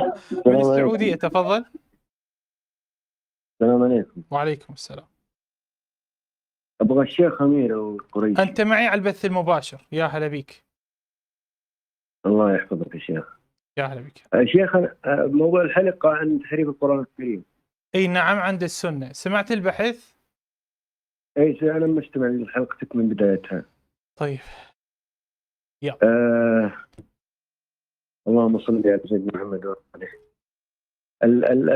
من السلام السعودية، عليكم. تفضل. السلام عليكم. وعليكم السلام. أبغى الشيخ أمير أو قريش. أنت معي على البث المباشر، يا هلا بك. الله يحفظك يا شيخ. يا هلا بك. شيخ، موضوع الحلقة عن تحريف القرآن الكريم. أي نعم، عند السنة. سمعت البحث؟ أنا مستمع لحلقتك من بدايتها. طيب، يلا. اللهم صل على سيدنا محمد وعلى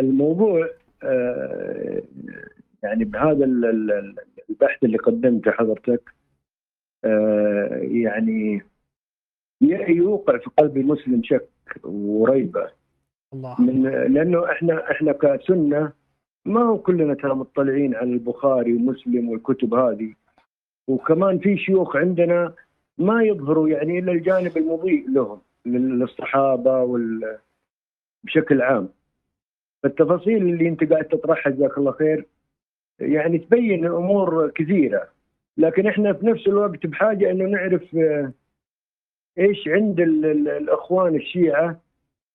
الموضوع. يعني بهذا البحث اللي قدمته حضرتك، يعني يوقع في قلب المسلم شك وريبة. الله. لأنه احنا كسنة ما هو كلنا ترى مطلعين على البخاري ومسلم والكتب هذه، وكمان في شيوخ عندنا ما يظهروا يعني الا الجانب المضيء لهم، للصحابه بشكل عام. فالتفاصيل اللي انت قاعد تطرحها جزاك الله خير يعني تبين امور كثيره، لكن احنا في نفس الوقت بحاجه انه نعرف ايش عند الاخوان الشيعه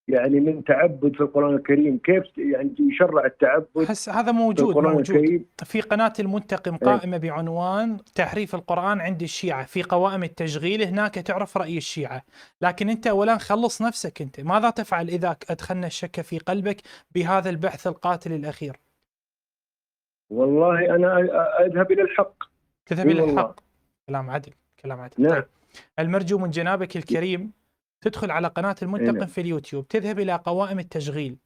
يعني من تعبد في القرآن الكريم، كيف يعني يشرع التعبد حس هذا في القرآن موجود الكريم. في قناة المنتقم قائمة بعنوان تحريف القرآن عند الشيعة، في قوائم التشغيل هناك تعرف رأي الشيعة. لكن أنت أولا خلص نفسك، أنت ماذا تفعل إذا أدخلنا الشك في قلبك بهذا البحث القاتل الأخير؟ والله أنا أذهب إلى الحق. تذهب إلى الحق. كلام عدل، كلام عدل. نعم. طيب، المرجو من جنابك الكريم تدخل على قناة المنتقم في اليوتيوب، تذهب إلى قوائم التشغيل،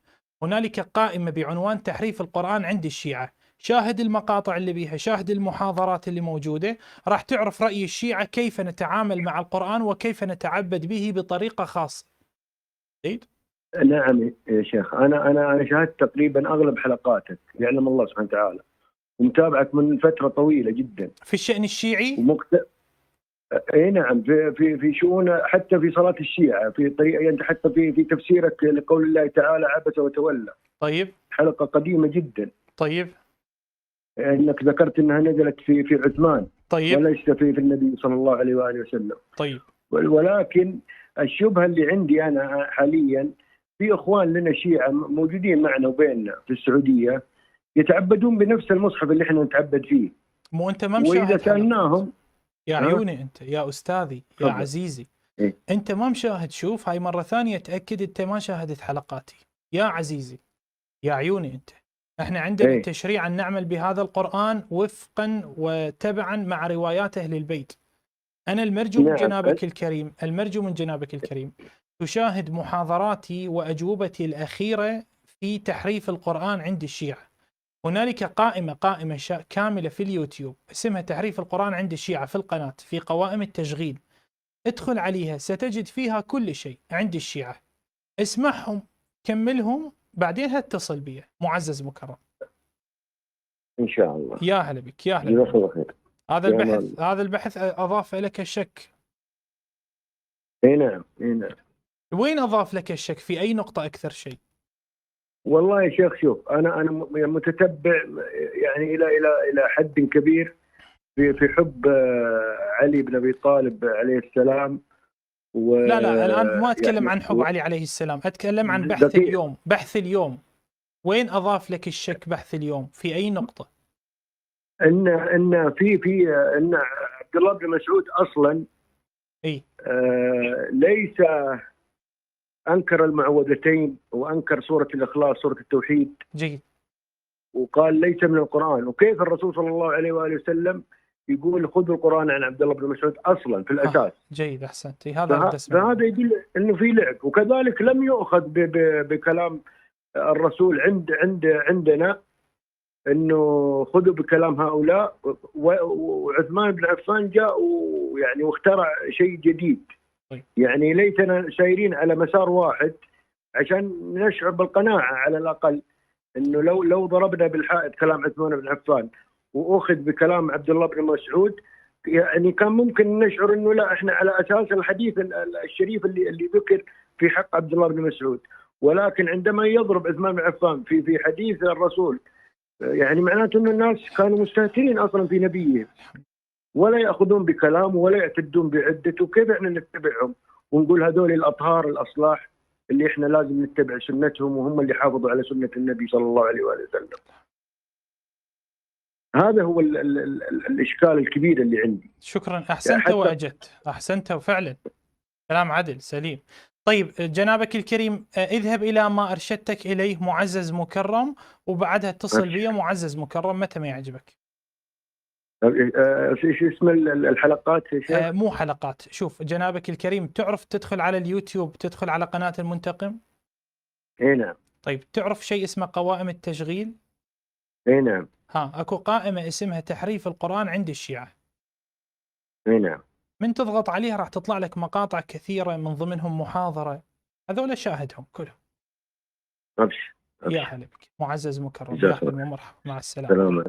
هنالك قائمة بعنوان تحريف القرآن عند الشيعة، شاهد المقاطع اللي بيها، شاهد المحاضرات اللي موجودة، راح تعرف رأي الشيعة كيف نتعامل مع القرآن وكيف نتعبد به بطريقة خاصة. جيد؟ نعم يا شيخ، أنا شاهدت تقريبا أغلب حلقاتك، يعلم الله سبحانه وتعالى، ومتابعك من فترة طويلة جدا في الشأن الشيعي. اي نعم، في شؤون، حتى في صلاة الشيعة، في طريقة انت حتى في تفسيرك لقول الله تعالى عبس وتولى. طيب. حلقة قديمة جدا. طيب. انك ذكرت انها نزلت في عثمان. طيب. وليس في النبي صلى الله عليه واله وسلم. طيب. ولكن الشبهة اللي عندي انا حاليا، في اخوان لنا شيعة موجودين معنا وبيننا في السعودية يتعبدون بنفس المصحف اللي احنا نتعبد فيه. مو انت ما واذا مشاهد سالناهم يا عيوني، انت يا استاذي يا تفضل. عزيزي، إيه؟ انت ما مشاهد. شوف، هاي مرة ثانية تأكد انت ما شاهدت حلقاتي يا عزيزي يا عيوني. انت احنا عندنا إيه؟ تشريع ان نعمل بهذا القرآن وفقا وتبعا مع روايات اهل البيت. انا المرجو من نعم. جنابك الكريم، المرجو من جنابك الكريم تشاهد محاضراتي واجوبتي الاخيرة في تحريف القرآن عند الشيعة. هنالك قائمة كاملة في اليوتيوب اسمها تحريف القرآن عند الشيعة في القناة، في قوائم التشغيل، ادخل عليها ستجد فيها كل شيء عند الشيعة. اسمعهم، كملهم، بعدين هتصل بي معزز مكرم. ان شاء الله. يا هلا بك، يا هلا جزاك بك. الله خير. هذا البحث أضاف لك الشك. اي نعم، اي نعم. وين أضاف لك الشك؟ في أي نقطة أكثر شيء؟ والله يا شيخ شوف، انا متتبع يعني الى حد كبير في حب علي بن ابي طالب عليه السلام. لا الآن ما أتكلم يعني عن حب علي عليه السلام، أتكلم عن بحث دقيق. اليوم. بحث اليوم وين أضاف لك الشك؟ بحث اليوم في أي نقطة؟ ان ان عبد الله بن مسعود اصلا اي ليس انكر المعوذتين وانكر سوره الاخلاص، سوره التوحيد. جيد. وقال ليس من القران. وكيف الرسول صلى الله عليه واله وسلم يقول خذوا القران عن عبد الله بن مسعود اصلا في الاساس. جيد، احسنت. هذا فهذا يدل انه في لعب. وكذلك لم يؤخذ بكلام الرسول عندنا انه خذوا بكلام هؤلاء. وعثمان بن عفان جاء يعني واخترع شيء جديد. يعني ليتنا سايرين على مسار واحد عشان نشعر بالقناعه على الاقل، انه لو ضربنا بالحائط كلام عثمان بن عفان واخذ بكلام عبد الله بن مسعود، يعني كان ممكن نشعر انه لا، احنا على اساس الحديث الشريف اللي ذكر في حق عبد الله بن مسعود. ولكن عندما يضرب عثمان بن عفان في حديث الرسول، يعني معناته انه الناس كانوا مستهترين اصلا في نبيه، ولا ياخذون بكلامه ولا يعتدون بعدته. كيف احنا نتبعهم ونقول هذول الاطهار الاصلاح؟ اللي احنا لازم نتبع سنتهم، وهم اللي حافظوا على سنة النبي صلى الله عليه وآله وسلم. هذا هو الإشكال الكبير اللي عندي. شكرا، أحسنت وأجدت، أحسنت فعلا، كلام عدل سليم. طيب جنابك الكريم، اذهب إلى ما أرشدتك إليه معزز مكرم، وبعدها اتصل بي معزز مكرم متى ما يعجبك. ايش اسم الحلقات يا شيخ؟ مو حلقات. شوف جنابك الكريم، تعرف تدخل على اليوتيوب، تدخل على قناة المنتقم؟ اي نعم. طيب تعرف شيء اسمه قوائم التشغيل؟ اي نعم. اكو قائمة اسمها تحريف القرآن عند الشيعة. اي نعم. من تضغط عليها راح تطلع لك مقاطع كثيرة، من ضمنهم محاضرة، هذول شاهدهم كلهم. أبشر. يا هلا بك معزز مكرم، يا اهلا ومرحبا، مع السلامة. سلام.